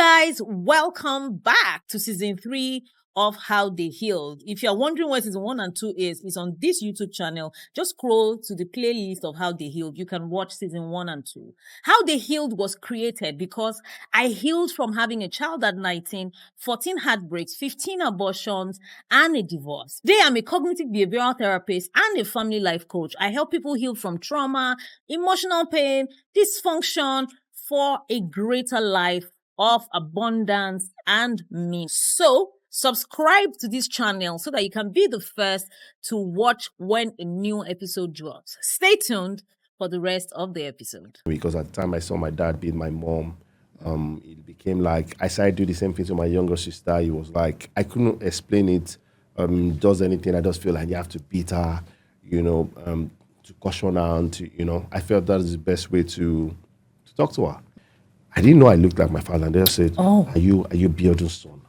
guys, welcome back to season 3 of How They Healed. If you're wondering what season 1 and 2 is, it's on this YouTube channel. Just scroll to the playlist of How They Healed. You can watch season 1 and 2. How They Healed was created because I healed from having a child at 19, 14 heartbreaks, 15 abortions, and a divorce. Today, I'm a cognitive behavioral therapist and a family life coach. I help people heal from trauma, emotional pain, dysfunction, for a greater life of abundance and meaning. So, subscribe to this channel so that you can be the first to watch when a new episode drops. Stay tuned for the rest of the episode. Because at the time I saw my dad beat my mom, it became like I started to do the same thing to my younger sister. It was like I couldn't explain it. Does anything? I just feel like you have to beat her, to caution her, and to, I felt that is the best way to talk to her. I didn't know I looked like my father, and they said, "Oh, are you Biodun's son?"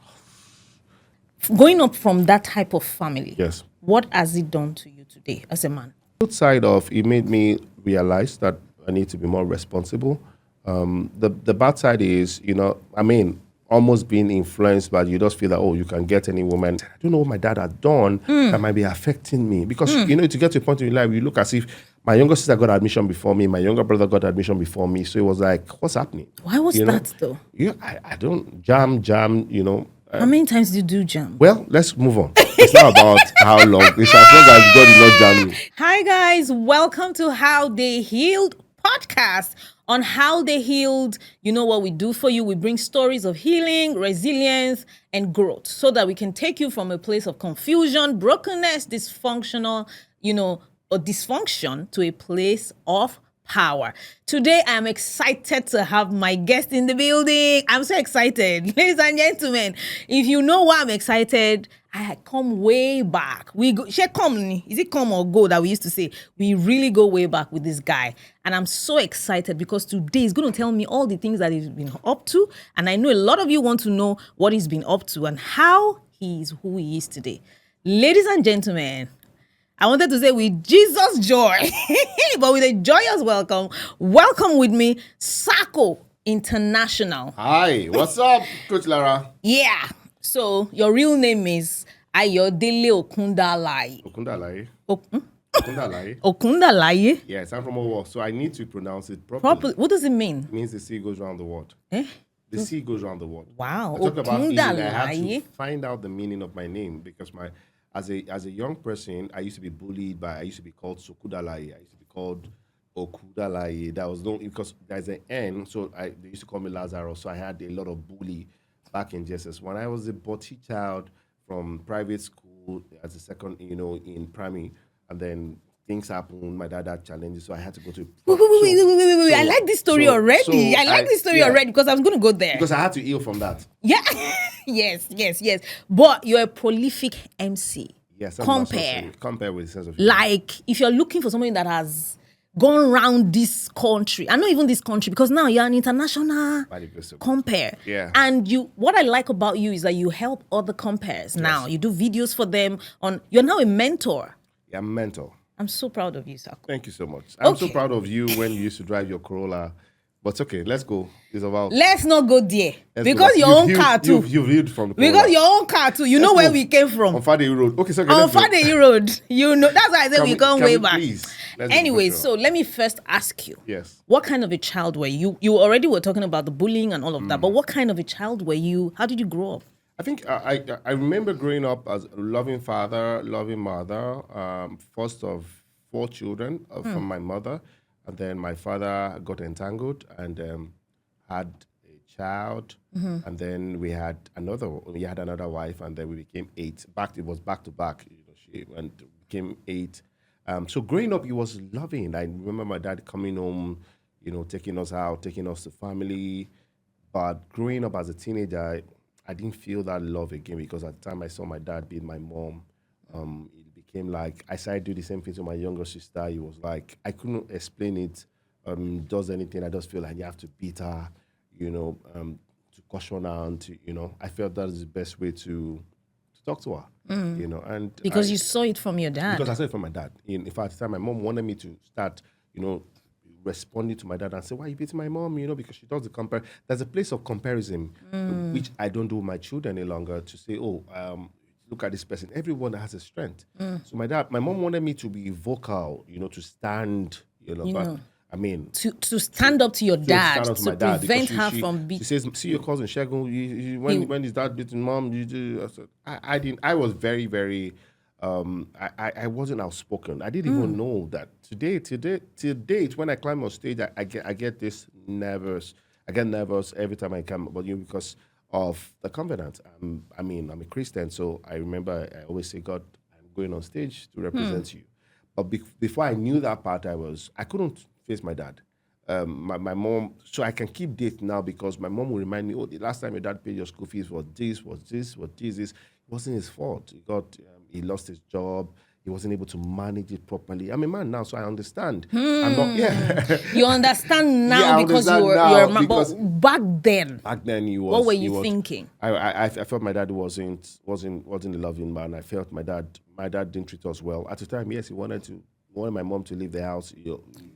Going up from that type of family, yes. What has it done to you today as a man? Good side of it made me realize that I need to be more responsible. The bad side is, almost being influenced by, you just feel that, you can get any woman. I don't know what my dad had done that might be affecting me. Because, to get to a point in your life, you look as if my younger sister got admission before me, my younger brother got admission before me. So it was like, what's happening? Why was that though? Yeah, I don't, jam, how many times did you do jam? Well, let's move on. It's not about how long. It's as long as God did not jam me. Hi guys, welcome to How They Healed podcast. On How They Healed, you know what we do for you. We bring stories of healing, resilience, and growth so that we can take you from a place of confusion, brokenness, dysfunctional, or dysfunction to a place of power. Today, I'm excited to have my guest in the building. I'm so excited. Ladies and gentlemen, if you know why I'm excited, I come way back. Is it come or go that we used to say? We really go way back with this guy. And I'm so excited because today he's going to tell me all the things that he's been up to. And I know a lot of you want to know what he's been up to and how he is who he is today. Ladies and gentlemen, I wanted to say with Jesus' joy, but with a joyous welcome with me, Saco International. Hi, what's up, Coach Lara? Yeah. So your real name is Ayodele Okundalaye. Okundalaye. Okundalaye. Okundalaye. Yes, I'm from Owo, so I need to pronounce it properly. What does it mean? It means the sea goes around the world. The sea goes around the world. Wow. I talk about healing. I had to find out the meaning of my name because as a young person, I used to be bullied I used to be called Sokudalaye. I used to be called Okudalaye. That was because there's an N, so they used to call me Lazarus. So I had a lot of bully back in JSS. When I was a butty child from private school as a second, in primary, and then things happened. My dad had challenges, so I had to go to. Wait. I like this story already. I like this story already because I was going to go there. Because I had to heal from that. Yeah. Yes. But you're a prolific MC. Yes. Compare with sense of humor. Like, if you're looking for somebody that has gone around this country, and not even this country, because now you're an international compare. Yeah. And what I like about you is that you help other compares. Yes. Now, you do videos for them you're now a mentor. Yeah, I'm a mentor. I'm so proud of you, Saco. Thank you so much. I'm so proud of you when you used to drive your Corolla. But okay, let's go. It's about. Let's not go there. Because your own car too. You've healed from the Corolla. Because your own car too. You know where we came from. On Fadeyi Road. Okay, so on Fadeyi Road. That's why I said we come way back. Please. Anyway, so let me first ask you. Yes. What kind of a child were you? You already were talking about the bullying and all of that. But what kind of a child were you? How did you grow up? I think I remember growing up as a loving father, loving mother, first of 4 children from my mother. And then my father got entangled and had a child. Mm-hmm. And then we had another wife, and then we became 8. It was back to back. She became 8. So growing up, it was loving. I remember my dad coming home, taking us out, taking us to family. But growing up as a teenager, I didn't feel that love again because at the time I saw my dad beat my mom. It became like I started to do the same thing to my younger sister. It was like I couldn't explain it. Does anything? I just feel like you have to beat her, to caution her, and to, I felt that is the best way to talk to her, and because you saw it from your dad. Because I saw it from my dad. In fact, at the time, my mom wanted me to start, responding to my dad and say, "Why are you beating my mom?" Because she does the compare. There's a place of comparison, which I don't do with my children any longer. To say, "Oh, look at this person." Everyone has a strength. So my mom wanted me to be vocal, to stand, but I mean, to stand up to your dad, stand up to my dad prevent because her from she says, "See your cousin Shegun, when his dad beating mom, you do." I said, I didn't. I was very, very. I wasn't outspoken. I didn't even know that till date, when I climb on stage, I get this nervous. I get nervous every time I come, but because of the covenant. I'm a Christian, so I remember I always say, "God, I'm going on stage to represent you." But before I knew that part, I couldn't face my dad. My mom, so I can keep date now because my mom will remind me, "Oh, the last time your dad paid your school fees was this, was this, was this. It wasn't his fault. He lost his job. He wasn't able to manage it properly." I'm a man now, so I understand. I'm not. Yeah. You understand now I because understand you're now a man. because But back then, he was. what were he you was- thinking? I felt my dad wasn't a loving man. I felt my dad didn't treat us well. At the time, yes, he wanted my mom to leave the house.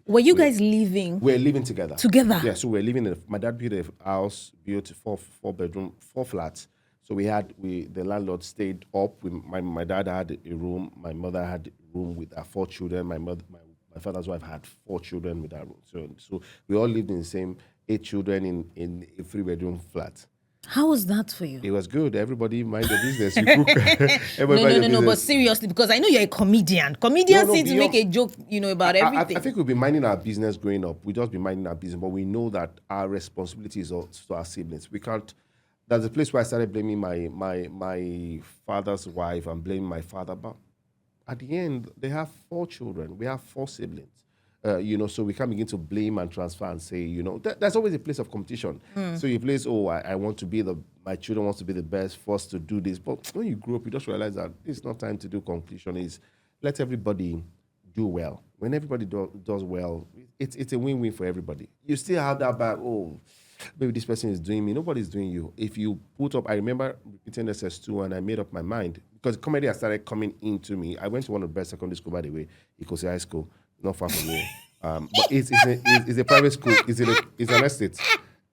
Were you guys living We're living together. together? Yeah, so we're living my dad built a house, built four bedroom, 4 flats. So the landlord stayed up. My dad had a room. My mother had a room with our 4 children. My father's wife had 4 children with her room. So we all lived in the same 8 children in a 3-bedroom flat. How was that for you? It was good. Everybody mind their business. You cook. No. But seriously, because I know you're a comedian. Comedians seem to make a joke, about everything. I think we've been minding our business growing up. We just been minding our business, but we know that our responsibility is to our siblings. We can't. That's the place where I started blaming my father's wife and blaming my father. But at the end, they have 4 children. We have 4 siblings. So we can't begin to blame and transfer and say, there's always a place of competition. So you place, I want to be my children wants to be the best, first to do this. But when you grow up, you just realize that it's not time to do competition. It's let everybody do well. When everybody does well, it's a win-win for everybody. You still have that bad, maybe this person is doing me. Nobody's doing you. If you put up, I remember repeating SS2 and I made up my mind because comedy has started coming into me. I went to one of the best secondary school, by the way, Ikosi High School, not far from here. But it's a private school. It's an estate.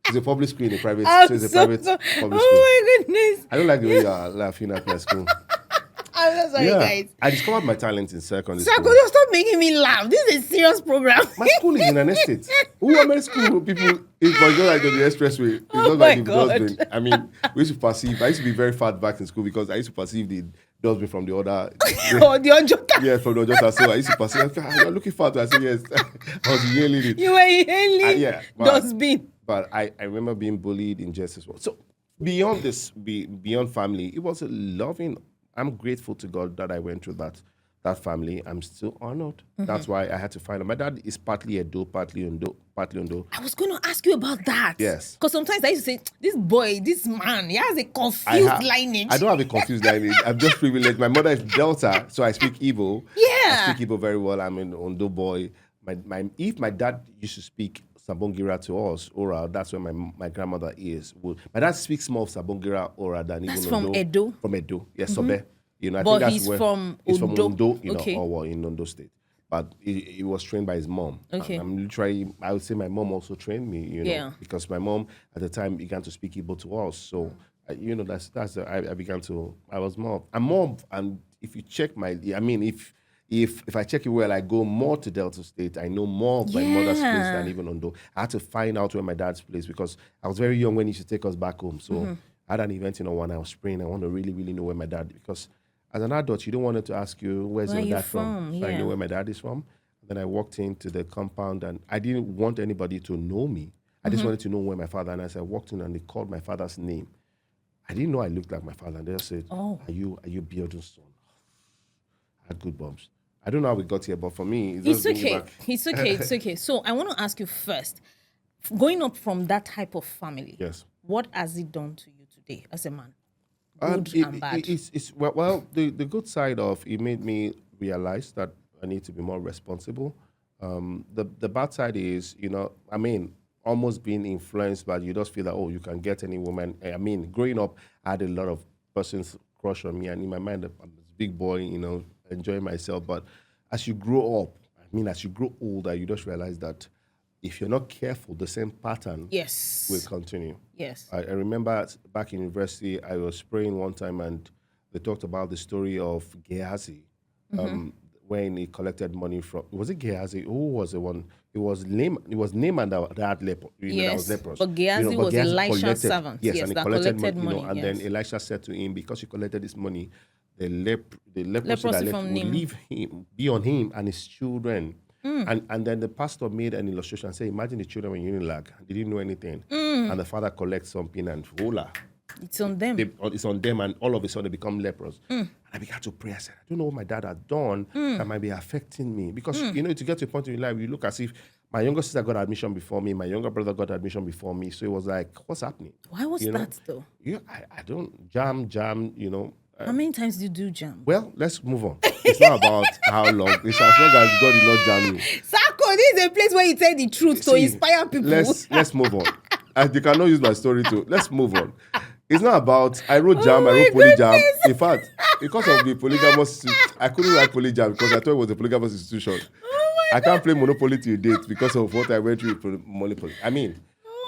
It's a public school in a private. So it's a private public school. Oh my goodness! I don't like the way you are laughing at my school. I'm so sorry, guys. I discovered my talent in secondary Saco, school. just stop making me laugh. This is a serious program. My school is in an estate. Who are my school people? It's just like the expressway. It's Oh just my like the God. dustbin. I mean, we used to perceive. I used to be very fat back in school because I used to perceive the dustbin from the other. Oh, the Ojota. Yeah, from the other. So I used to perceive. You're looking fat. I said yes. I was yelling it. You were inhaling Yeah, dustbin. But I remember being bullied in jest as well. So beyond this, beyond family, it was a loving. I'm grateful to God that I went through that family. I'm still honored. That's why I had to find out. My dad is partly Edo, partly Ondo. I was going to ask you about that. Yes. Because sometimes I used to say, this man, he has a confused lineage. I don't have a confused lineage. I'm just privileged. My mother is Delta, so I speak Igbo. Yeah. I speak Igbo very well. I'm an Ondo boy. If my dad used to speak Sabongira to us, oral, that's where my grandmother is. My dad speaks more of Sabongira oral than That's even from Ondo. Edo? From Edo, yes, Sobe. I But think that's he's where from he's from Ondo. Ondo, Okay. or in Ondo State. But he was trained by his mom. Okay. I'm literally, I would say my mom also trained me, Yeah. because my mom at the time began to speak Igbo to us. So, I'm more, and if you check if I check it well, I go more to Delta State. I know more of my mother's place than even Ondo. I had to find out where my dad's place because I was very young when he used to take us back home. So I had an event, when I was praying. I want to really, really know where my dad, because as an adult, you don't want it to ask you, where's Where your you dad from? So I Yeah. know where my dad is from. And then I walked into the compound and I didn't want anybody to know me. I just wanted to know where my father, and as I walked in and they called my father's name, I didn't know I looked like my father. And they just said, Oh. are you Biodun's son? I had good bumps. I don't know how we got here, but for me, It's just okay. back. It's okay. It's okay. So I want to ask you first, going up from that type of family, Yes. what has it done to you today as a man? Um, Good it- and bad. the good side of it made me realize that I need to be more responsible. The bad side is, almost being influenced by, you just feel that, you can get any woman. I mean, growing up, I had a lot of persons crush on me, and in my mind, I'm this big boy, enjoying myself. But as you grow up, as you grow older, you just realize that if you're not careful, the same pattern Yes. will continue. Yes. I remember back in university, I was praying one time and they talked about the story of Gehazi when he collected money from, was it Gehazi? Who was the one? It was Naaman that had leper, that was Yes. leprous. But Gehazi was Gehazi Elisha's collected- servant. Yes, Yes, and he that collected collected money. money, And then yes. Elisha said to him, because he collected this money, the leprosy Leprosy that left from will him. leave him, be on him and his children. And then the pastor made an illustration and said, imagine the children in Unilag, they didn't know anything. And the father collects something and voila, It's on them. it's on them, and all of a sudden they become lepers. And I began to pray. I said, I don't know what my dad had done that might be affecting me. Because, to get to a point in your life, you look as if my younger sister got admission before me, my younger brother got admission before me. So it was like, what's happening? Why was that though? Yeah, I don't, jam, How many times do you do jam? well, let's move on. It's not about how long. It's as long as God did not jam you. Saco, this is a place where you tell the truth to See, inspire people. Let's move on. They cannot use my story too. Let's move on. It's not about I wrote jam, I wrote poly jam. In fact, because of the polygamous, I couldn't write poly jam because I thought it was a polygamous institution. I can't play Monopoly till date because of what I went through with Monopoly. I mean,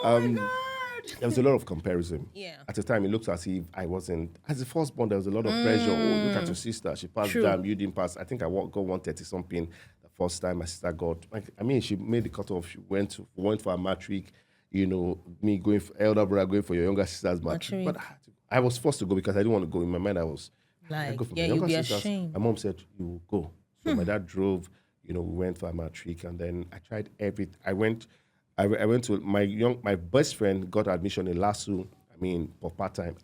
there was a lot of comparison. Yeah. At the time, it looked as if I wasn't. As the firstborn, there was a lot of pressure. Oh, look at your sister. She passed True. jam. You didn't pass. I think I got 130 something the first time my sister got. I mean, she made the cutoff. She went for a matric. Me going for elder brother going for your younger sister's matric. But I was forced to go because I didn't want to go. In my mind, I was I Like, go for my yeah, you'll younger be sisters. ashamed. My mom said, "You will go." So my dad drove. We went for a matric, and then I tried everything. I went to my best friend got admission in LASU. I mean, for part time.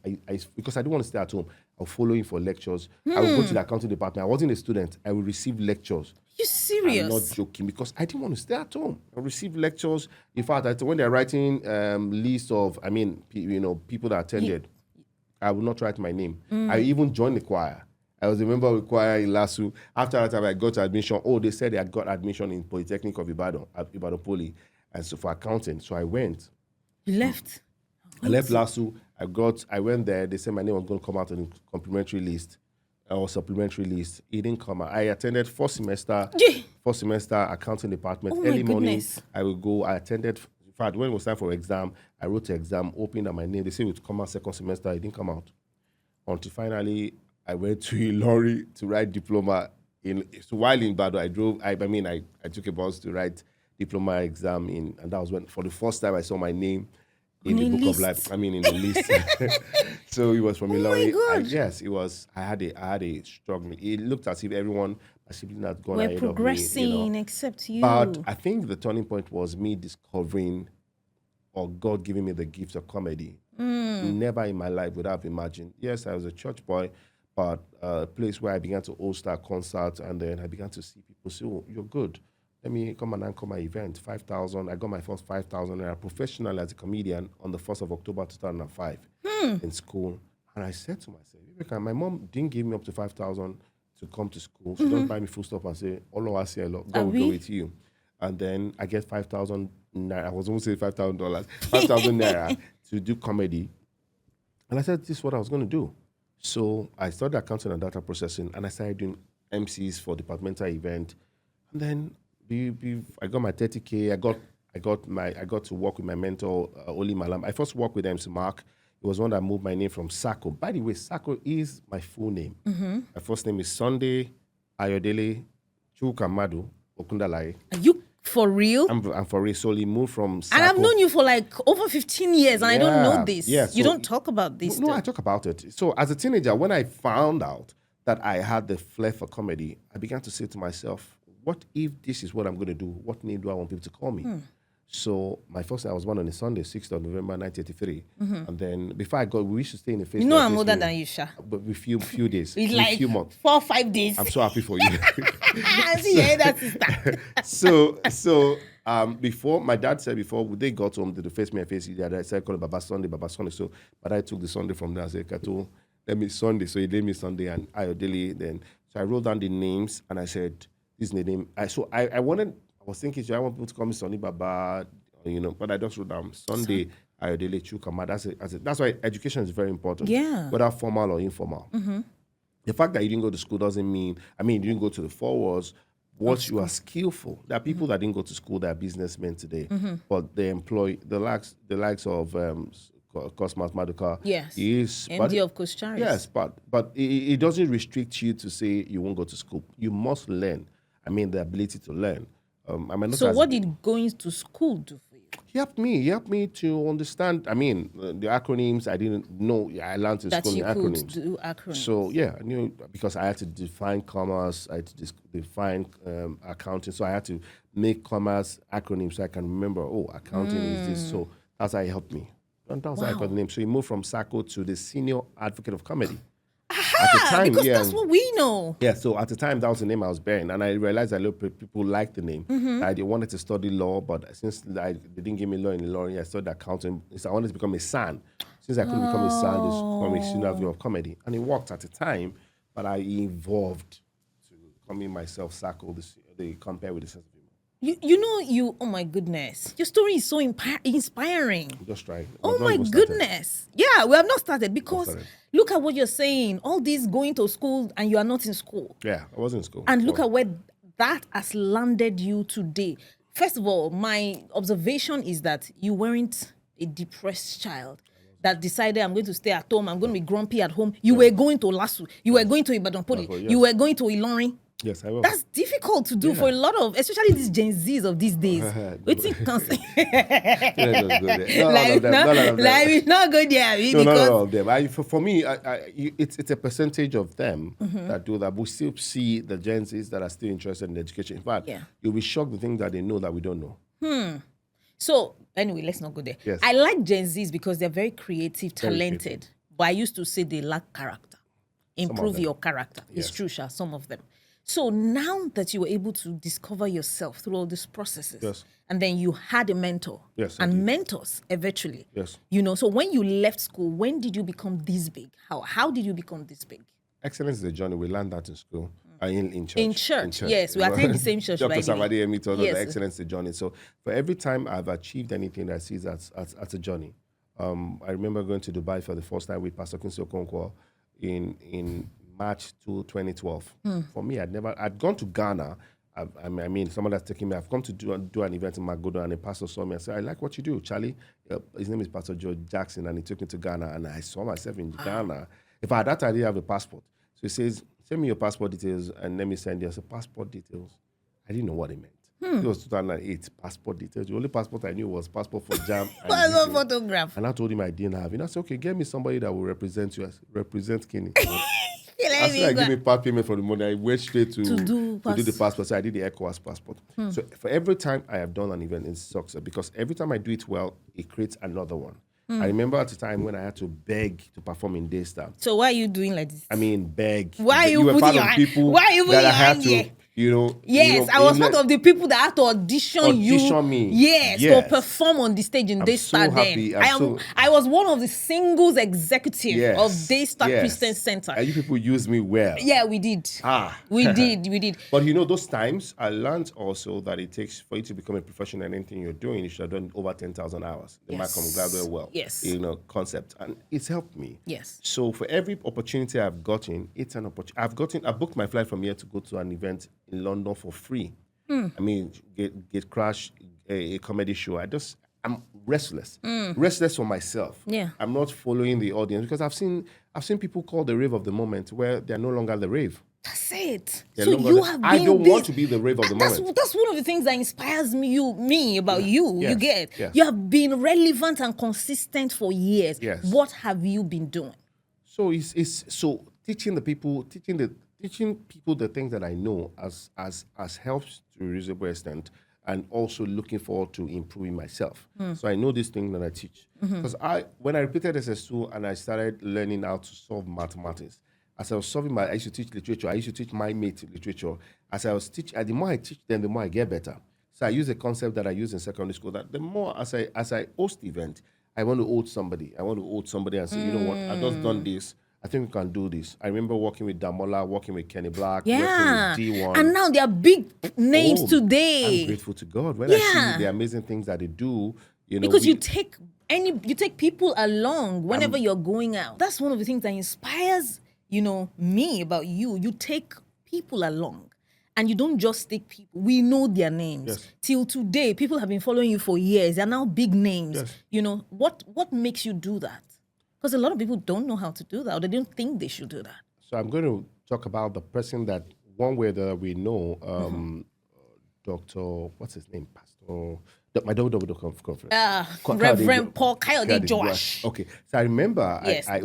Because I didn't want to stay at home. I was following for lectures. I would go to the accounting department. I wasn't a student. I would receive lectures. You serious? I'm not joking because I didn't want to stay at home. I received lectures. In fact, when they're writing lists of, people that attended, I would not write my name. I even joined the choir. I was a member of the choir in LASU. After that time, I got admission. Oh, they said I got admission in Polytechnic of Ibadan, at Ibadan Poly, and so for accounting. So I went. You left? I left LASU. I went there. They said my name was going to come out on the complimentary list or supplementary list. It didn't come out. I attended first semester accounting department. Oh my Early morning, goodness. I would go. I attended. In fact, when it was time for exam, I wrote the exam, opened up my name. They said it would come out second semester. It didn't come out. Until finally, I went to Ilori to write diploma. So while in Bado, I took a bus to write diploma exam and that was when, for the first time, I saw my name in the book of life. In the list. So it was from Ilori. God. Yes, it was. I had a struggle. It looked as if everyone, my sibling had gone We're ahead progressing of me. except you. But I think the turning point was me discovering or God giving me the gift of comedy. Never in my life would I have imagined. Yes, I was a church boy, but a place where I began to host our concerts, and then I began to see people say, "Oh, you're good. Let me come and anchor my event." 5,000. I got my first 5,000 naira professional as a comedian on the 1st of October 2005 in school. And I said to myself, "Rebecca, my mom didn't give me up to 5,000 to come to school. She don't buy me full stop and say, Allah, I see a lot. God will go with you." And then I get 5,000 naira. I was almost saying $5,000, 5,000 naira to do comedy. And I said, this is what I was going to do. So I started accounting and data processing, and I started doing MCs for departmental event. And then I got my 30K. I got to work with my mentor, Oli Malam. I first worked with MC Mark. It was one that moved my name from Saco. By the way, Saco is my full name. My first name is Sunday Ayodele Chukamadu Okundalai. Are you for real? I'm for real. So he moved from Saco. And I've known you for like over 15 years, and I don't know Yeah, this. yeah, You so- don't talk about this. No, though. I talk about it. So as a teenager, when I found out that I had the flair for comedy, I began to say to myself, what if this is what I'm going to do? What name do I want people to call me? So my first I was born on a Sunday, 6th of November, 1983. And then before I got, we used to stay in the face. You know I'm older than you, Sha. But with few days, It's with like few months. 4 or 5 days. I'm so happy for you. See, yeah, that sister. So before my dad said before they got home, did the face me and face you. I said call it Baba Sunday. So but I took the Sunday from there. I said, Kato, let me Sunday. So he gave me Sunday and Ayodele. Then so I wrote down the names and I said, this is the name. I was thinking, should I want people to call me Sunday Baba, but I just wrote down Sunday Ayodele Chukama. That's why education is very important. Yeah. Whether formal or informal. The fact that you didn't go to school doesn't mean, you didn't go to the 4 walls, what you are skillful. There are people that didn't go to school that are businessmen today, but they employ the likes of Cosmas Maduka. Yes. Is MD of Coast Charis. yes, but it doesn't restrict you to say you won't go to school. You must learn. I mean, the ability to learn. So what did going to school do for you? He helped me to understand. I mean, the acronyms I didn't know. I learned in That school you in could acronyms. do acronyms. So yeah, I knew because I had to define commerce, I had to define accounting. So I had to make commerce acronyms so I can remember. Oh, accounting is this. So that's how it helped me. And that's how I got the name. So he moved from Saco to the senior advocate of comedy. At the time, because that's what we know. Yeah, so at the time, that was the name I was bearing. And I realized that a lot of people liked the name. I wanted to study law, but since they didn't give me law in law, I studied accounting. So I wanted to become a SAN. Since I couldn't become a SAN, this become a senior advocate of comedy. And it worked at the time, but I evolved to becoming myself Saco, they compare with the sense of humor. Oh my goodness. Your story is so inspiring. I'm just trying. Oh my goodness. Yeah, we have not started because look at what you're saying. All this going to school and you are not in school. Yeah, I was in school. And look at where that has landed you today. First of all, my observation is that you weren't a depressed child that decided I'm going to stay at home, I'm going to be grumpy at home. You were going to Lasu, you were going to Ibadan Poly, you were going to Ilorin. Yes, I will. That's difficult to do for a lot of, especially these Gen Zs of these days. Waiting constant. Like we not go there. No, not all of them. For me, it's a percentage of them that do that. We still see the Gen Zs that are still interested in education. In fact, you'll be shocked the things that they know that we don't know. So anyway, let's not go there. Yes. I like Gen Zs because they're very creative, talented. But I used to say they lack character. Improve your character. Yes. It's true, Sha, some of them. So now that you were able to discover yourself through all these processes, and then you had a mentor, and mentors eventually, so when you left school, when did you become this big? How did you become this big? Excellence is a journey. We learned that in school. In church. In church, yes. We attend the same church, by Dr. the way. Samadi told us that excellence is a journey. So for every time I've achieved anything, I see it as a journey. I remember going to Dubai for the first time with Pastor Kinsi Okonkwo in March 2012. For me, I'd gone to Ghana. I mean, someone that's taking me. I've come to do an event in Magodo, and a pastor saw me and said, "I like what you do, Charlie." His name is Pastor George Jackson, and he took me to Ghana, and I saw myself in Ghana. If at that time I didn't have a passport, so he says, "Send me your passport details, and let me send you." I said, "Passport details." I didn't know what it meant. It was 2008. Passport details. The only passport I knew was passport for JAM. Passport photograph. And I told him I didn't have it. And I said, "Okay, get me somebody that will represent you, represent Kenny." As soon as I give me part payment for the money, I went straight to do the passport. So I did the ECOWAS passport. So for every time I have done an event in success, because every time I do it well, it creates another one. I remember at the time when I had to beg to perform in Daystar. So why are you doing like this? I mean, beg. Why you were part of people why are you that I had to, Yes, I was part of the people that had to audition me. Yes, to perform on the stage in Daystar. I was one of the singles executive of Daystar Christian Center. And you people used me well. Yeah, we did. We did. But those times I learned also that it takes for you to become a professional in anything you're doing, you should have done over 10,000 hours. The Malcolm Gladwell concept, and it's helped me. Yes. So for every opportunity I've gotten, it's an opportunity. I booked my flight from here to go to an event in London for free. I mean, get Crash, a comedy show. I'm restless. Restless for myself. Yeah. I'm not following the audience because I've seen people call the rave of the moment where they're no longer the rave. That's it. So you have been I don't want to be the rave of the moment. That's one of the things that inspires me about you. Yes. You get. Yes. You have been relevant and consistent for years. Yes. What have you been doing? So it's teaching people the things that I know as helps to a reasonable extent, and also looking forward to improving myself. So I know this thing that I teach. Because when I repeated SS2 and I started learning how to solve mathematics, as I was solving I used to teach literature. I used to teach my mate literature. As I was teaching, the more I teach them, the more I get better. So I use a concept that I use in secondary school, that the more as I host event, I want to hold somebody. I want to hold somebody and say, you know what, I've just done this. I think we can do this. I remember working with Damola, working with Kenny Black, working with D1. And now they are big names today. I'm grateful to God when I see the amazing things that they do. Because you take people along whenever you're going out. That's one of the things that inspires, me about you. You take people along. And you don't just take people. We know their names. Yes. Till today, people have been following you for years. They're now big names. Yes. You know, what makes you do that? Because a lot of people don't know how to do that, or they don't think they should do that. So I'm going to talk about the person that one way that we know, Dr. What's his name? Pastor, my double conference. Reverend Paul Kayode Joash. Okay, so I remember. Yes, I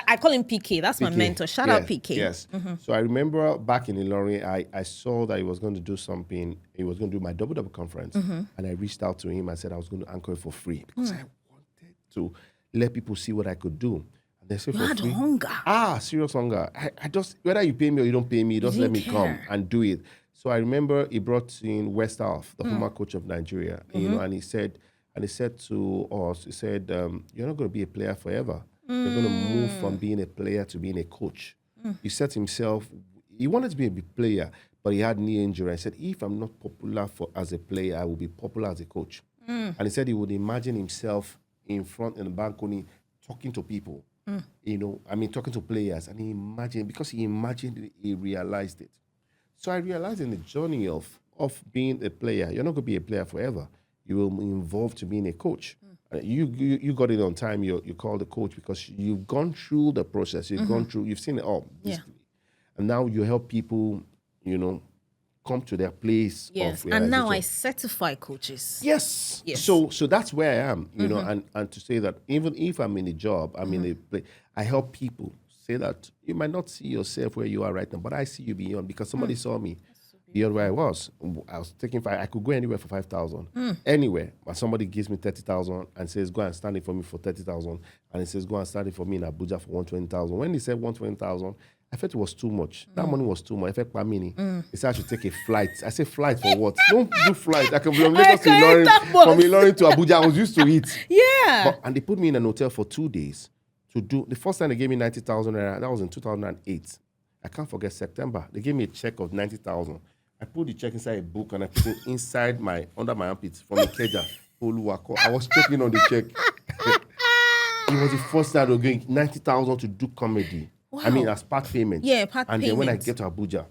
I call him PK. That's my mentor. Shout out PK. Yes. So I remember back in Ilorin, I saw that he was going to do something. He was going to do my double conference, and I reached out to him. I said I was going to anchor it for free because I wanted to let people see what I could do. And they said You for had free. hunger. Serious hunger. I just, whether you pay me or you don't pay me, just let me come and do it. So I remember he brought in West Half, the former coach of Nigeria, you know, and he said to us, he said, you're not going to be a player forever. You're going to move from being a player to being a coach. He said to himself, he wanted to be a big player, but he had knee injury. I said, if I'm not popular as a player, I will be popular as a coach. And he said he would imagine himself in front in the balcony talking to people, you know, talking to players. And he imagined it, he realized it. So I realized in the journey of being a player, you're not going to be a player forever. You will be involved to being a coach. You got it on time. You called the coach because you've gone through the process. You've gone through. You've seen it all. Basically. And now you help people, you know, come to their place. Yes, of and now I realization. certify coaches. Yes. Yes. So that's where I am, you know, and to say that even if I'm in a job, I'm in a place, I help people say that you might not see yourself where you are right now, but I see you beyond because somebody saw me beyond where I was. I was taking I could go anywhere for 5,000, anywhere, but somebody gives me 30,000 and says, go and stand it for me for 30,000, and he says, go and stand it for me in Abuja for 120,000. When he said 120,000, I felt it was too much. That money was too much. I felt Pamini. He said I should take a flight. I said, flight for what? Don't do flight. I can be from Lagos to Ilorin, from Ilorin to Abuja. I was used to it. Yeah. And they put me in an hotel for 2 days to do. The first time they gave me 90,000 naira, that was in 2008. I can't forget September. They gave me a check of 90,000. I put the check inside a book and I put it inside under my armpits from Ikeja. I was checking on the check. It was the first time they were going 90,000 to do comedy. Wow. As part payment. Yeah, part and payment. then when I get to Abuja,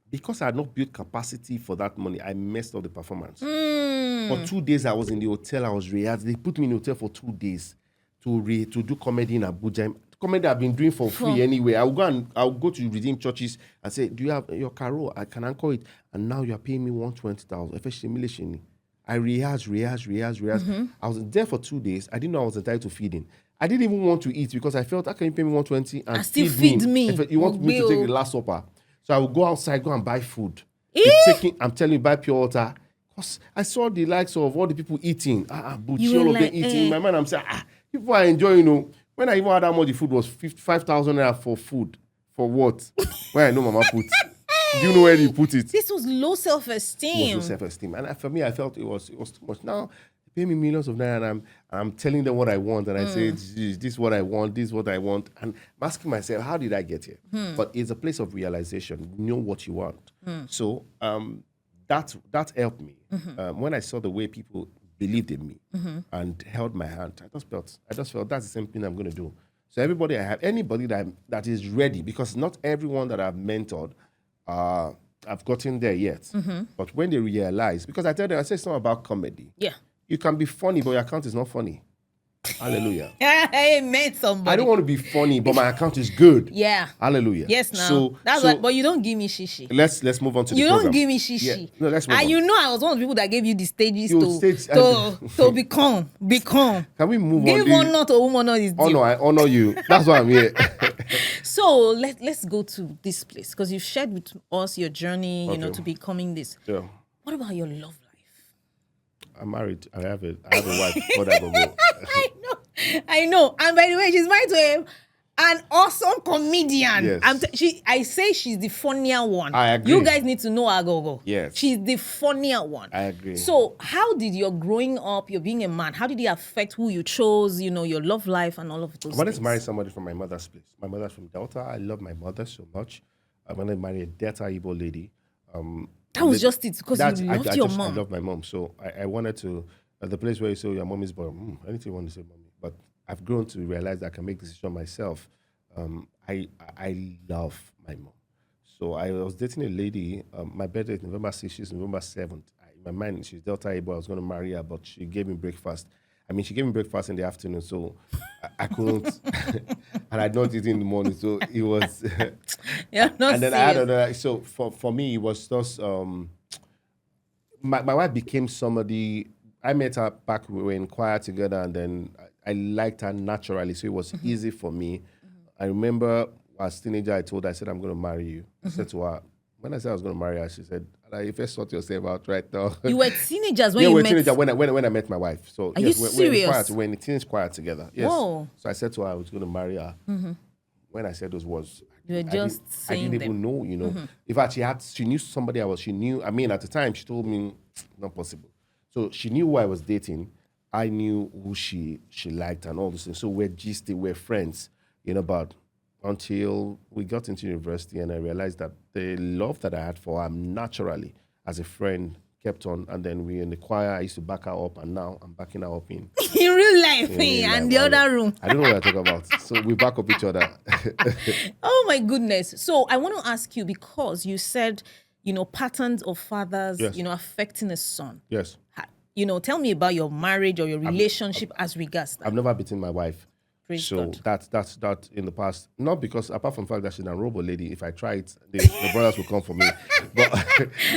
because I had not built capacity for that money, I messed up the performance. For 2 days, I was in the hotel. I was rehearsing. They put me in the hotel for 2 days to do comedy in Abuja. Comedy I've been doing for free anyway. I'll go to Redeemed churches and say, do you have your caro? I can anchor it. And now you're paying me 120,000. I rehearsed. I was there for 2 days. I didn't know I was entitled to feeding. I didn't even want to eat because I felt, how can you pay me 120 and still feed me? You want me to take the last supper. So I would go outside, go and buy food. I'm telling you, buy pure water. Because I saw the likes of all the people eating. Bucci, all of them eating. In my mind, I'm saying, people are enjoying, you know. When I even had how much the food was, 5,000 naira for food. For what? Where I know Mama put. Do you know where you put it? This was low self-esteem. It was low self-esteem. And for me, I felt it was too much. Now, they pay me millions of naira and I'm telling them what I want. And I say, this is what I want, this is what I want. And I'm asking myself, how did I get here? But it's a place of realization. You know what you want. So that helped me. When I saw the way people believed in me and held my hand, I just felt that's the same thing I'm going to do. So anybody that is ready, because not everyone that I've mentored I've gotten there yet. But when they realize, because I tell them, I say it's not about comedy. Yeah. You can be funny, but your account is not funny. Hallelujah. Amen, somebody. I don't want to be funny, but my account is good. Yeah. Hallelujah. Yes, now. But you don't give me shishi. Let's move on to the You program. don't give me shishi. Yeah. No, let's move on. You know I was one of the people that gave you the stages You to become. Can we move on? Give honor to whom honor is due. Honor, I honor you. That's why I'm here. So let's go to this place because you've shared with us your journey, you know, to becoming this. Yeah. What about your love life? I'm married. I have a wife. What I go. I know. And by the way, she's married to an awesome comedian. Yes. I say she's the funnier one. I agree. You guys need to know her go. Yes. She's the funnier one. I agree. So how did your growing up, your being a man, how did it affect who you chose, you know, your love life and all of those I wanted things? to marry somebody from my mother's place. My mother's from Delta. I love my mother so much. I wanted to marry a Delta Igbo lady. That was just it, because you loved your mom. I love my mom. So I wanted to, the place where you say your mom is born, anything you want to say mommy. But I've grown to realize that I can make decisions myself. I love my mom. So I was dating a lady. My birthday is November 6th. She's November 7th. In my mind, she's Delta Able. I was going to marry her, but she gave me breakfast. I mean, she gave me breakfast in the afternoon, so I couldn't, and I'd not eaten in the morning, so it was. You're not And then I had serious. another. So for me, it was just my wife became somebody. I met her back we were in choir together, and then I liked her naturally, so it was easy for me. I remember as a teenager, I told her, I said, I'm going to marry you. I said to her, when I said I was going to marry her, she said, you first sort yourself out right now. You were teenagers when Yeah, you we're met. teenager when I met my wife. So Are yes, you we're in choir, serious? we're in the teenage choir together. Yes. Whoa. So I said to her I was going to marry her. When I said those words, You were just I saying didn't even know, In fact, she knew somebody she knew. I mean, at the time, she told me, not possible. So she knew who I was dating. I knew who she liked and all those things. So we're gisting, we're friends, but until we got into university and I realized that the love that I had for her naturally as a friend kept on. And then we in the choir, I used to back her up, and now I'm backing her up in In real life, real and life. the other room. I don't know what I talk about. So we back up each other. Oh my goodness. So I want to ask you, because you said, patterns of fathers, Yes. Affecting a son. Yes. Tell me about your marriage or your relationship as regards that. I've never beaten my wife. Praise So God. that's that in the past. Not because, apart from the fact that she's a robo lady, if I try it, the brothers will come for me. But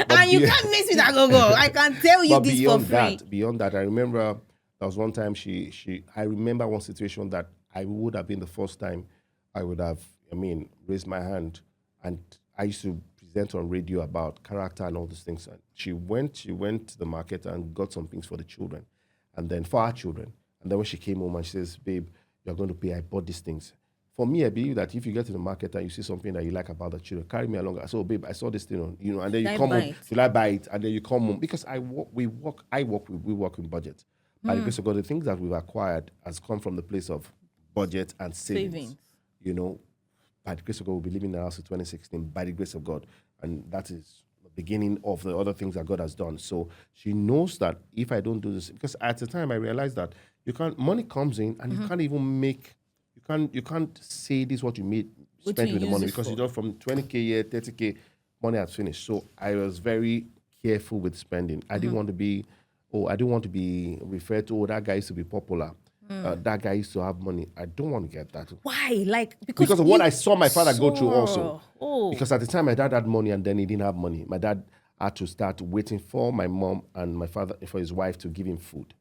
And you can't mess with Agogo. I can tell you but this for free. beyond that, I remember there was one time I remember one situation that I would have been the first time I would have, raised my hand, and I used to present on radio about character and all these things. And she went to the market and got some things for the children, and then for our children. And then when she came home and she says, "Babe, you're going to pay. I bought these things." For me, I believe that if you get to the market and you see something that you like about the children, carry me along. I said, "Oh, babe, I saw this thing on, and then you Should I come buy home. it? Should I buy it?" And then you come home because we work in budget. By the grace of God, the things that we've acquired has come from the place of budget and savings. By the grace of God, we'll be living in the house in 2016. By the grace of God, and that is the beginning of the other things that God has done. So she knows that if I don't do this, because at the time I realized that money comes in and you can't even make. You can't say this is what you made What spent you with the use money it because for. you know from 20K here, 30K, money has finished. So I was very careful with spending. I didn't want to be, referred to, that guy used to be popular. That guy used to have money. I don't want to get that. Why? Because of what I saw my father go through also. Oh. Because at the time my dad had money and then he didn't have money. My dad had to start waiting for my mom and my father, for his wife to give him food.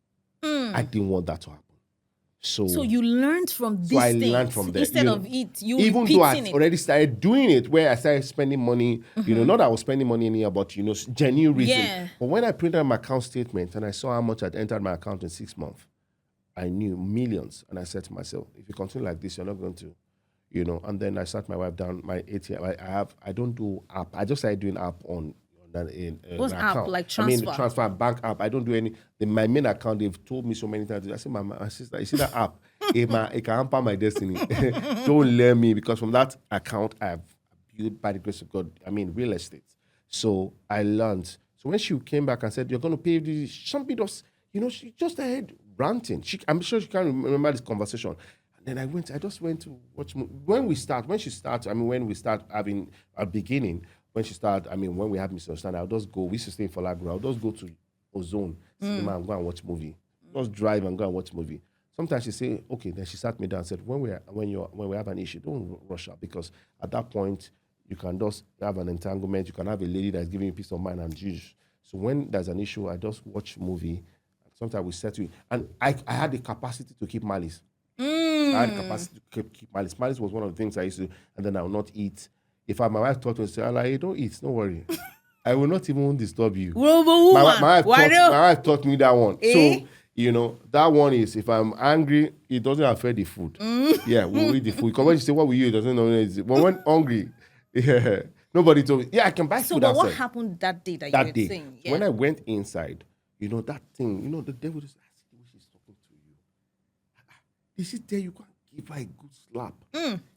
I didn't want that to happen. So you learned from these So I things learned from there. instead of it, you even though I repeating it. already started doing it, where I started spending money, not that I was spending money in here, but genuine reason. Yeah. But when I printed my account statement and I saw how much I'd entered my account in 6 months, I knew millions, and I said to myself, if you continue like this, you're not going to, And then I sat my wife down. My ATM, I don't do app. I just started doing app on that in What's my app? account. Like I mean, transfer? transfer bank app. I don't do any. My main account. They've told me so many times. I said, my sister, you see that app? it can hamper my destiny. Don't let me, because from that account I've built by the grace of God. I mean, real estate. So I learned. So when she came back and said, "You're going to pay this," somebody just, she just started ranting. I'm sure she can't remember this conversation. And then I just went to watch. When we start having a beginning, when we have misunderstanding, I'll just go. We used to stay in Falagro. I'll just go to Ozone cinema and go and watch movie. Just drive and go and watch movie. Sometimes she say, okay, then she sat me down and said, when we have an issue, don't rush out, because at that point you can just have an entanglement. You can have a lady that's giving you peace of mind and juice. So when there's an issue, I just watch movie. Sometimes we settle it. And I had the capacity to keep malice. I had the capacity to keep malice. Malice was one of the things I used to, and then I will not eat. If my wife taught me to say, "Hey, don't eat, don't worry. I will not even disturb you." My wife taught me that one. So, that one is, if I'm angry, it doesn't affect the food. Yeah, we'll eat the food. Because when you say, "What will you?" It doesn't know it. But when hungry, nobody told me. Yeah, I can buy food outside. So, but what happened that day that you were saying? Yeah. When I went inside, that thing, the devil just asked me, she's talking to you. Did she tell you, go and give her a good slap?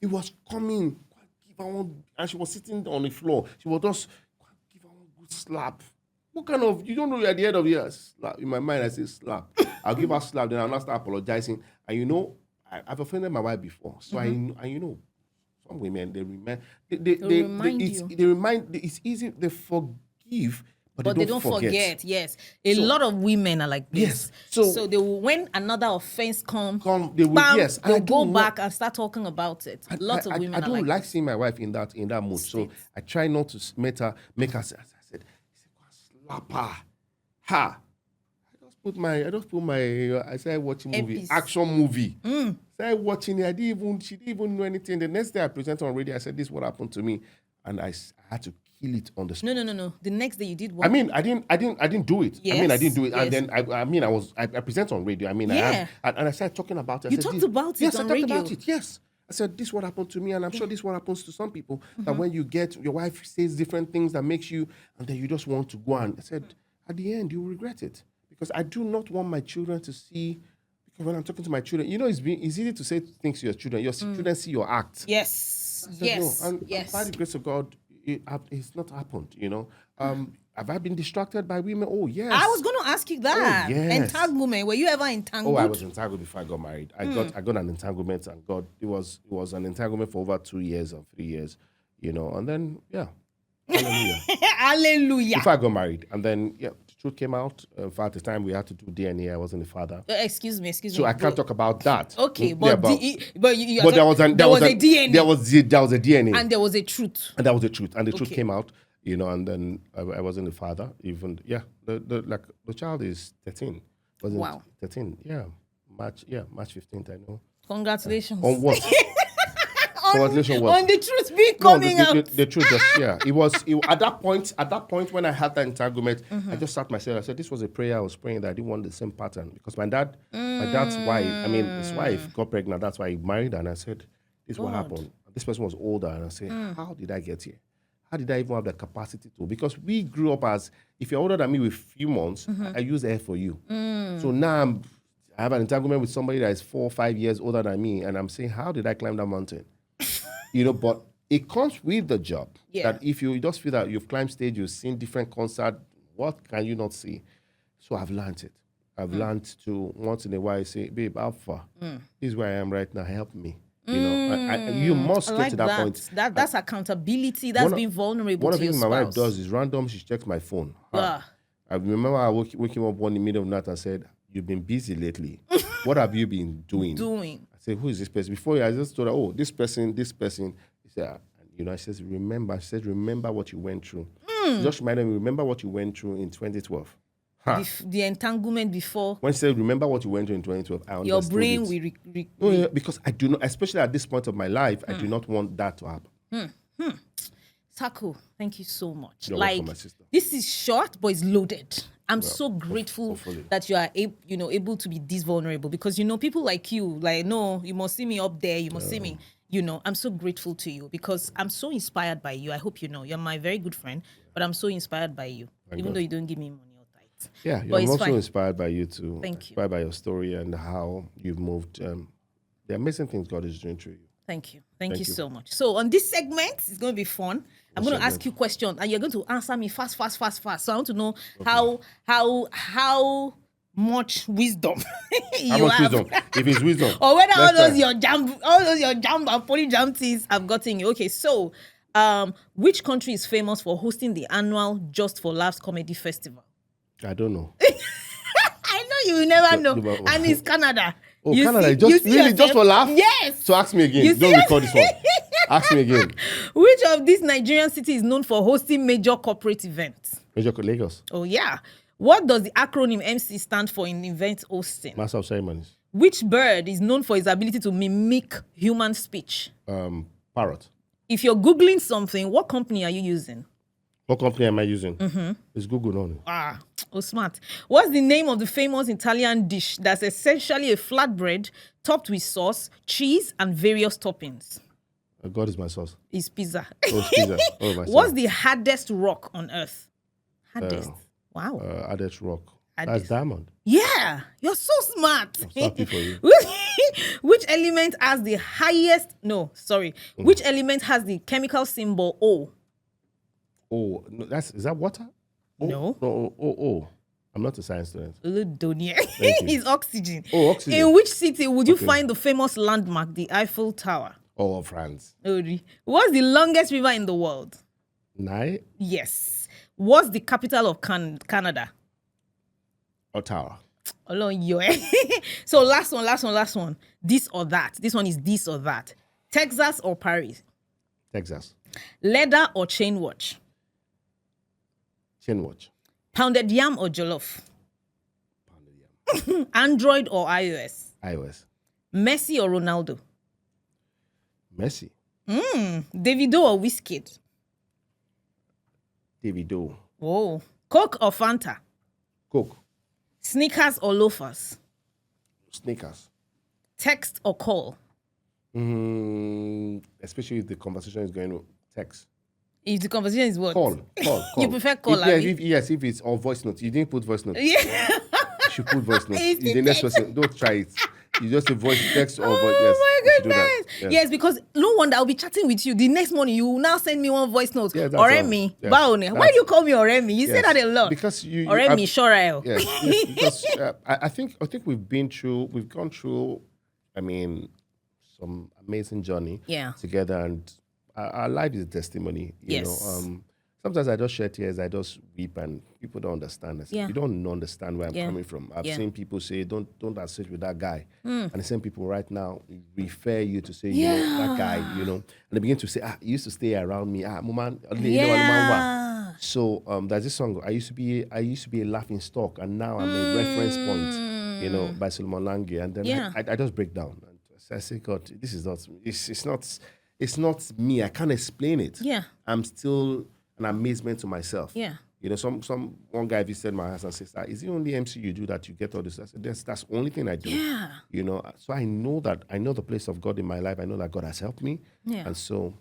It was coming. Go and give her one, and she was sitting on the floor. She was just, go and give her one good slap. What kind of, you don't know you're at the end of the year? Slap. In my mind, I say slap. I'll give her a slap, then I'll not start apologizing. And I've offended my wife before. So so some women, they remind, remind you. they remind, it's easy, they forgive, but they don't forget. Yes, a lot of women are like this. Yes. So they will, when another offense comes, They will, yes, they'll go back and start talking about it. Lots of women I don't are like seeing my wife in that mood. So I try not to make her. As I said, slap her. Ha! I just put my. I started watching movie, action movie. Started watching it. She didn't even know anything. The next day I presented on radio. I said, "This is what happened to me," and I had to kill it on the spot. No. The next day you did what? I mean, I didn't do it. Yes, I didn't do it. yes. And then I presented on radio. I started talking about it. You talked about it on radio? Yes, I talked about it. Yes. I said, this is what happened to me, and I'm sure this is what happens to some people. That when you get, your wife says different things that makes you, and then you just want to go on. I said, at the end, you will regret it. Because I do not want my children to see, because when I'm talking to my children, it's easy to say things to your children. Your children see your act. Yes, said, yes, no. And by the grace of God, it's not happened, Have I been distracted by women? Oh, yes. I was going to ask you that. Oh, yes. Entanglement. Were you ever entangled? Oh, I was entangled before I got married. I got an entanglement, and it was an entanglement for over 2 years and 3 years, and then, yeah. Hallelujah. Hallelujah. Before I got married. And then, the truth came out. In fact, at the time we had to do DNA. I wasn't the father. Excuse me. So I can't talk about that. Okay, but there was a DNA. There was a DNA. And there was a truth. And that was the truth. And the truth came out, and then I wasn't the father. Even, the child is 13. Wow. 13, yeah. March 15th, I know. Congratulations. On what? On the truth being coming out. The truth just, it was at that point when I had that entanglement, I just sat myself. I said, this was a prayer I was praying that I didn't want the same pattern, because my dad's wife, his wife got pregnant. That's why he married her. And I said, this is what happened. This person was older. And I said, how did I get here? How did I even have the capacity to? Because we grew up as, if you're older than me with few months, I use air for you. So now I have an entanglement with somebody that is 4 or 5 years older than me. And I'm saying, how did I climb that mountain? But it comes with the job. Yeah. That if you just feel that you've climbed stage, you've seen different concerts, what can you not see? So I've learned it. I've learned to once in a while say, babe, how far? This is where I am right now. Help me. You must get to that point. That's accountability. That's being vulnerable to your spouse. One of the things my wife does is random. She checks my phone. I remember I woke him up one in the middle of the night and said, you've been busy lately. What have you been doing? I said, who is this person? Before I just told her, oh, this person. He said, I says, remember. She said, remember what you went through. Just reminded me, remember what you went through in 2012. The entanglement before. When she said, remember what you went through in 2012, I understood your brain will... because I do not, especially at this point of my life, I do not want that to happen. Saco, thank you so much. You're welcome, my sister. This is short, but it's loaded. I'm so grateful that you are able to be this vulnerable, because people like you, no, you must see me up there, you must see me, I'm so grateful to you, because I'm so inspired by you. I hope you're my very good friend, but I'm so inspired by you, even though you don't give me money or tithe. Yeah, I'm also inspired by you too. Thank you. Inspired by your story and how you've moved. The amazing things God is doing through you. Thank you. Thank you so much. So on this segment, it's going to be fun. I'm going to ask you questions, and you're going to answer me fast. So I want to know how much wisdom you have. If it's wisdom. Or whether all those your jam and poly jam teas have gotten you. Okay, so which country is famous for hosting the annual Just for Laughs Comedy Festival? I don't know. I know you will never know. And it's Canada. Oh, Canada. Just for laugh? Yes. So ask me again. Don't record this one. Ask me again. Which of these Nigerian cities is known for hosting major corporate events? Lagos. Oh, yeah. What does the acronym MC stand for in event hosting? Master of Ceremonies. Which bird is known for its ability to mimic human speech? Parrot. If you're Googling something, what company are you using? What company am I using? It's Google only. Smart. What's the name of the famous Italian dish that's essentially a flatbread topped with sauce, cheese, and various toppings? God is my sauce. It's pizza. Oh, it's pizza. Oh, my What's the hardest rock on earth? Hardest. Wow. Hardest rock. That's diamond. Yeah. You're so smart. I'm happy for you. Which element has the highest... No, sorry. Which element has the chemical symbol O? Oh, no, is that water? No. Oh. I'm not a science student. It's oxygen. Oh, oxygen. In which city would you find the famous landmark, the Eiffel Tower? All France. Ori. What's the longest river in the world? Nile. Yes. What's the capital of Canada? Ottawa. So last one. This or that. This one is this or that. Texas or Paris? Texas. Leather or chain watch? Chain watch. Pounded yam or jollof? Pounded yam. Android or iOS? iOS. Messi or Ronaldo? Messi. Davido or Wizkid? Davido. Oh. Coke or Fanta? Coke. Sneakers or loafers? Sneakers. Text or call? Especially if the conversation is going to text. If the conversation is what? Call. You prefer call, Yes, if it's or voice note. You didn't put voice note. Yeah. You should put voice note. It's the The next text. person, don't try it. You just say voice text or voice. Yes, Oh you my should do that. goodness. Yes. Yes, because no wonder I'll be chatting with you. The next morning, you will now send me one voice note. Yeah, that's all. Oremi, Yes. Baone. Why do you call me Oremi? You say Yes. that a lot. Because you Oremi, Shorel. Yes, because I think we've gone through, some amazing journey together, and our life is a testimony. You know, sometimes I just shed tears, I just weep, and people don't understand. I say, you don't understand where I'm coming from. I've seen people say, don't associate with that guy, and the same people right now refer you to say, you know, that guy, you know, and they begin to say, he used to stay around me, woman, So there's this song. I used to be a laughing stock, and now I'm a reference point, you know, by Solomon Lange, and then I just break down. And I say, God, this is not. It's not me. I can't explain it. Yeah. I'm still an amazement to myself. Yeah. You know, one guy visited my house and says, "Is it only MC you do that you get all this?" I said, "That's the only thing I do." Yeah. You know, so I know the place of God in my life. I know that God has helped me. Yeah. And so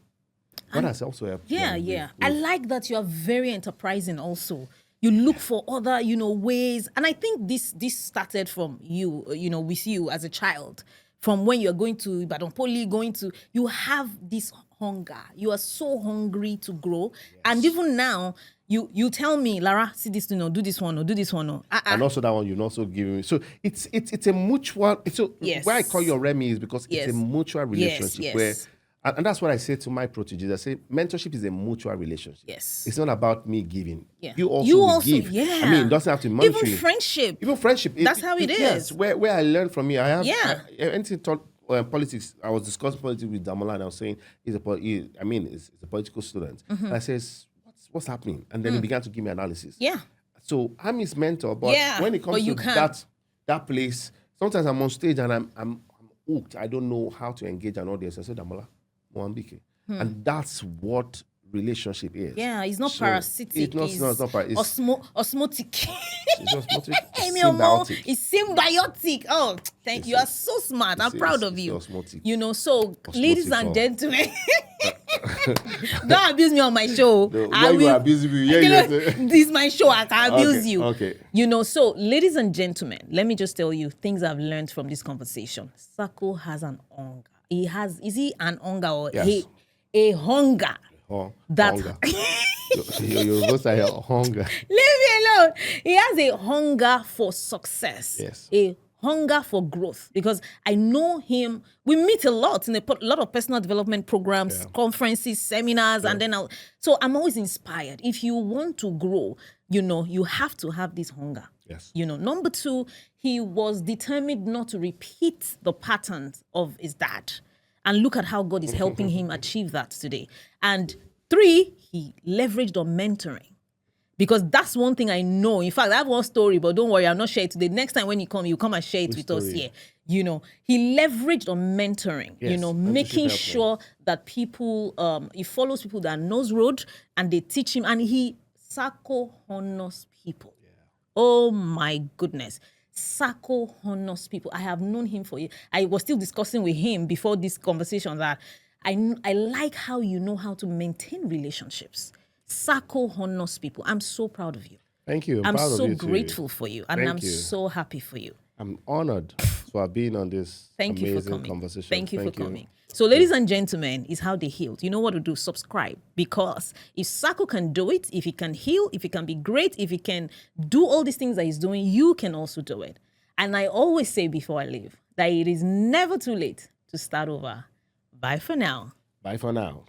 God has also helped me. Yeah. I like that you are very enterprising also. You look for other, ways. And I think this started from you, with you as a child. From when you're going to Ibadan Poly, you have this hunger. You are so hungry to grow. Yes. And even now, you tell me, Lara, see this, do this one, or do this one. Or, And also that one you're also giving me. So it's a mutual. So why I call you Remy is because it's a mutual relationship where. And that's what I say to my proteges. I say mentorship is a mutual relationship. Yes. It's not about me giving. Yeah. You also give. Yeah. I mean, it doesn't have to be monetary. Even friendship. That's how it is. Yes. Where I learned from you, I have. Yeah. Anything taught politics. I was discussing politics with Damola, and I was saying he's a political student. Mm-hmm. And I says, what's happening? And then he began to give me analysis. Yeah. So I'm his mentor, but when it comes to that place, sometimes I'm on stage and I'm hooked. I don't know how to engage an audience. I said, Damola. And that's what relationship is. Yeah, it's not parasitic. It's not parasitic. Osmotic. It's osmotic. It's symbiotic. It's symbiotic. Oh, thank you. You are so smart. I'm proud of you. Osmotic. So ladies and gentlemen, don't abuse me on my show. You abuse me. This is my show. I can abuse you. Okay. So ladies and gentlemen, let me just tell you things I've learned from this conversation. Saco has an hunger. Is he an hunger or a hunger? Hunger. You're both say hunger. Leave me alone. He has a hunger for success. Yes. A hunger for growth. Because I know him. We meet a lot in a lot of personal development programs, conferences, seminars, and then so I'm always inspired. If you want to grow, you have to have this hunger. Yes. Number two, he was determined not to repeat the patterns of his dad. And look at how God is helping him achieve that today. And three, he leveraged on mentoring. Because that's one thing I know. In fact, I have one story, but don't worry, I'm not sharing it today. Next time when you come and share it with us here. He leveraged on mentoring, making sure that people, he follows people that knows road and they teach him. And he Saco honors people. Yeah. Oh my goodness. Saco honors people. I have known him for years. I was still discussing with him before this conversation that I like how you know how to maintain relationships. Saco honors people. I'm so proud of you. Thank you. I'm so you grateful for you. And I'm so happy for you. I'm honored to have been on this amazing conversation. Thank you for coming. So, ladies and gentlemen, is how they healed. You know what to do? Subscribe. Because if Saco can do it, if he can heal, if he can be great, if he can do all these things that he's doing, you can also do it. And I always say before I leave that it is never too late to start over. Bye for now. Bye for now.